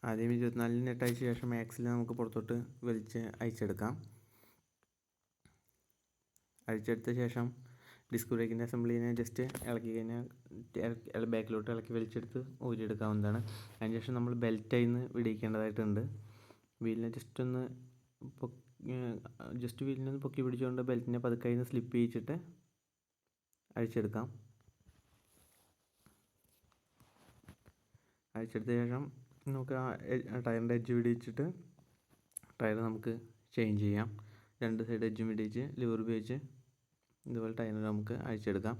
ആദ്യം 24 നെട്ട് അയച്ച ശേഷം ആക്സിൽ നമുക്ക് പുറത്തോട്ട് വലിച്ച് അയച്ചെടുക്കാം. അഴിച്ചെടുത്ത ശേഷം ഡിസ്ക് ബ്രേക്കിൻ്റെ അസംബ്ലിനെ ജസ്റ്റ് ഇളക്കി കഴിഞ്ഞാൽ ബാക്കിലോട്ട് ഇളക്കി വലിച്ചെടുത്ത് ഊരിയെടുക്കാവുന്നതാണ്. അതിനുശേഷം നമ്മൾ ബെൽറ്റ് നിന്ന് വിടിയിക്കേണ്ടതായിട്ടുണ്ട്. വീലിനെ ജസ്റ്റ് വീലിനെ പൊക്കി പിടിച്ചുകൊണ്ട് ബെൽറ്റിനെ പതുക്കെ നിന്ന് സ്ലിപ്പ് ചെയ്യിച്ചിട്ട് അഴിച്ചെടുക്കാം. അഴിച്ചെടുത്ത ശേഷം നമുക്ക് ടയറിൻ്റെ എഡ്ജ് വിടിയിച്ചിട്ട് ടയർ നമുക്ക് ചേഞ്ച് ചെയ്യാം. രണ്ട് സൈഡ് എഡ്ജും വിടിയിച്ച് ലിവർ ഉപയോഗിച്ച് ഇതുപോലെ ടയർ നമുക്ക് അഴിച്ചെടുക്കാം.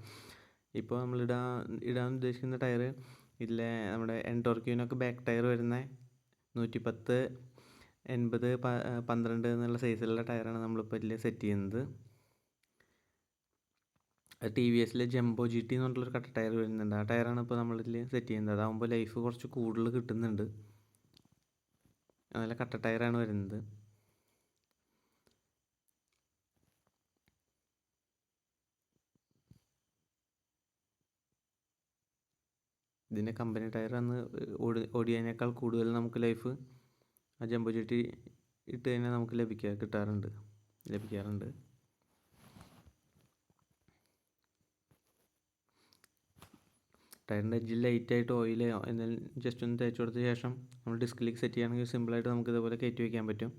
ഇപ്പോൾ നമ്മൾ ഇടാൻ ഉദ്ദേശിക്കുന്ന ടയർ ഇതിലെ നമ്മുടെ എൻടോർക്യൂവിനൊക്കെ ബാക്ക് ടയർ വരുന്ന 110, 80, 12 എന്നുള്ള സൈസിലുള്ള ടയറാണ് നമ്മളിപ്പോൾ ഇതിൽ സെറ്റ് ചെയ്യുന്നത്. ടി വി എസിലെ ജംബോ ജി ടി എന്ന് പറഞ്ഞിട്ടുള്ളൊരു കട്ട ടയർ വരുന്നുണ്ട്. ആ ടയറാണ് ഇപ്പോൾ നമ്മളിതിൽ സെറ്റ് ചെയ്യുന്നത്. അതാകുമ്പോൾ ലൈഫ് കുറച്ച് കൂടുതൽ കിട്ടുന്നുണ്ട്. നല്ല കട്ട ടയറാണ് വരുന്നത്. ഇതിൻ്റെ കമ്പനി ടയർ അന്ന് ഓടിയതിനേക്കാൾ കൂടുതൽ നമുക്ക് ലൈഫ് ആ ജംബോ ജി ടി ഇട്ട് കഴിഞ്ഞാൽ നമുക്ക് ലഭിക്കാറുണ്ട്. ടയറിൻ്റെ എഡ്ജിൽ ലൈറ്റായിട്ട് ഓയിൽ എന്നാൽ ജസ്റ്റ് ഒന്ന് തേച്ച് കൊടുത്ത ശേഷം നമ്മൾ ഡിസ്കിലേക്ക് സെറ്റ് ചെയ്യുകയാണെങ്കിൽ സിമ്പിളായിട്ട് നമുക്ക് ഇതുപോലെ കയറ്റി വയ്ക്കാൻ പറ്റും.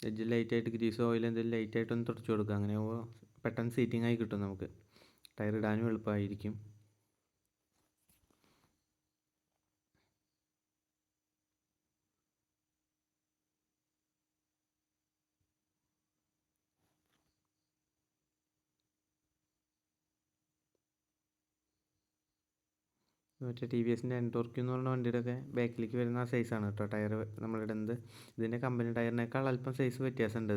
എഡ്ജിൽ ലൈറ്റായിട്ട് ഗ്രീസോ ഓയിൽ എന്തെങ്കിലും ലൈറ്റായിട്ടൊന്ന് തുടച്ച് കൊടുക്കുക. അങ്ങനെ പെട്ടെന്ന് സീറ്റിംഗ് ആയി കിട്ടും. നമുക്ക് ടയർ ഇടാനും എളുപ്പമായിരിക്കും. മറ്റേ ടി വി എസിൻ്റെ എൻടോർക്യൂ എന്ന് പറഞ്ഞ വണ്ടിയുടെയൊക്കെ ബാക്കിലേക്ക് വരുന്ന ആ സൈസാണ് കേട്ടോ ടയർ നമ്മളിടുന്നത്. ഇതിൻ്റെ കമ്പനി ടയറിനേക്കാൾ അല്പം സൈസ് വ്യത്യാസമുണ്ട്.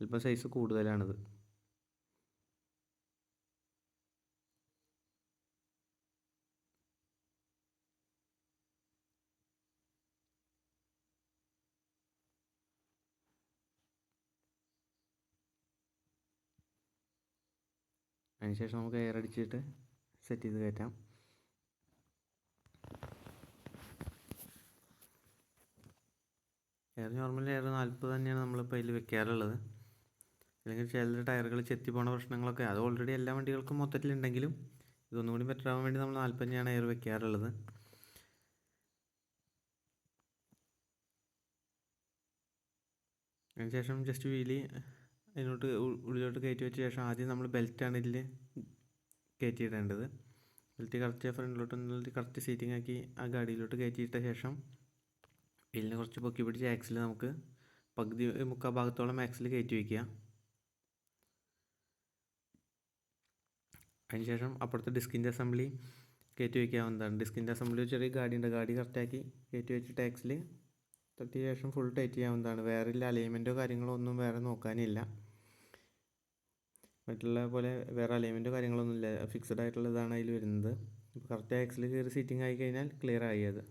അല്പം സൈസ് കൂടുതലാണിത്. അതിനുശേഷം നമുക്ക് എയർ അടിച്ചിട്ട് സെറ്റ് ചെയ്ത് കയറ്റാം. നോർമലി എയർ 40 തന്നെയാണ് നമ്മളിപ്പോൾ അതിൽ വെക്കാറുള്ളത്. അല്ലെങ്കിൽ ചില ടയറുകൾ ചെത്തിപ്പോണ പ്രശ്നങ്ങളൊക്കെ അത് ഓൾറെഡി എല്ലാ വണ്ടികൾക്കും മൊത്തത്തിലുണ്ടെങ്കിലും ഇതൊന്നും കൂടി ബെറ്റർ ആവാൻ വേണ്ടി നമ്മൾ 40 തന്നെയാണ് എയർ വെക്കാറുള്ളത്. അതിനുശേഷം ജസ്റ്റ് വീല് അതിനോട്ട് ഉള്ളിലോട്ട് കയറ്റി വെച്ച ശേഷം ആദ്യം നമ്മൾ ബെൽറ്റാണ് ഇതിൽ കയറ്റിയിടേണ്ടത്. ബെൽറ്റ് കറക്റ്റ് ഫ്രണ്ടിലോട്ട് കറക്റ്റ് സീറ്റിംഗ് ആക്കി ആ ഗാഡിയിലോട്ട് കയറ്റിയിട്ട ശേഷം വീലിനെ കുറച്ച് പൊക്കി പിടിച്ച് ആക്സിൽ നമുക്ക് മുക്കാൽ ഭാഗത്തോളം ആക്സിൽ കയറ്റി വയ്ക്കുക. അതിനുശേഷം അപ്പുറത്തെ ഡിസ്കിൻ്റെ അസംബ്ലി കയറ്റി വയ്ക്കാവുന്നതാണ്. ഡിസ്കിൻ്റെ അസംബ്ലി ചെറിയ ഗാഡിയുണ്ട്. ഗാഡി കറക്റ്റാക്കി കയറ്റി വെച്ചിട്ട് ആക്സിൽ തട്ടിയ ശേഷം ഫുൾ ടൈറ്റ് ചെയ്യാവുന്നതാണ്. വേറെ അലൈൻമെൻറ്റോ കാര്യങ്ങളോ ഒന്നും വേറെ നോക്കാനില്ല. മറ്റുള്ള പോലെ വേറെ അലൈൻമെൻറ്റോ കാര്യങ്ങളൊന്നും ഇല്ല. ഫിക്സഡ് ആയിട്ടുള്ളതാണ് അതിൽ വരുന്നത്. ഇപ്പോൾ കറക്റ്റ് ആക്സിൽ കയറി സീറ്റിംഗ് ആയി കഴിഞ്ഞാൽ ക്ലിയർ ആയി അത്.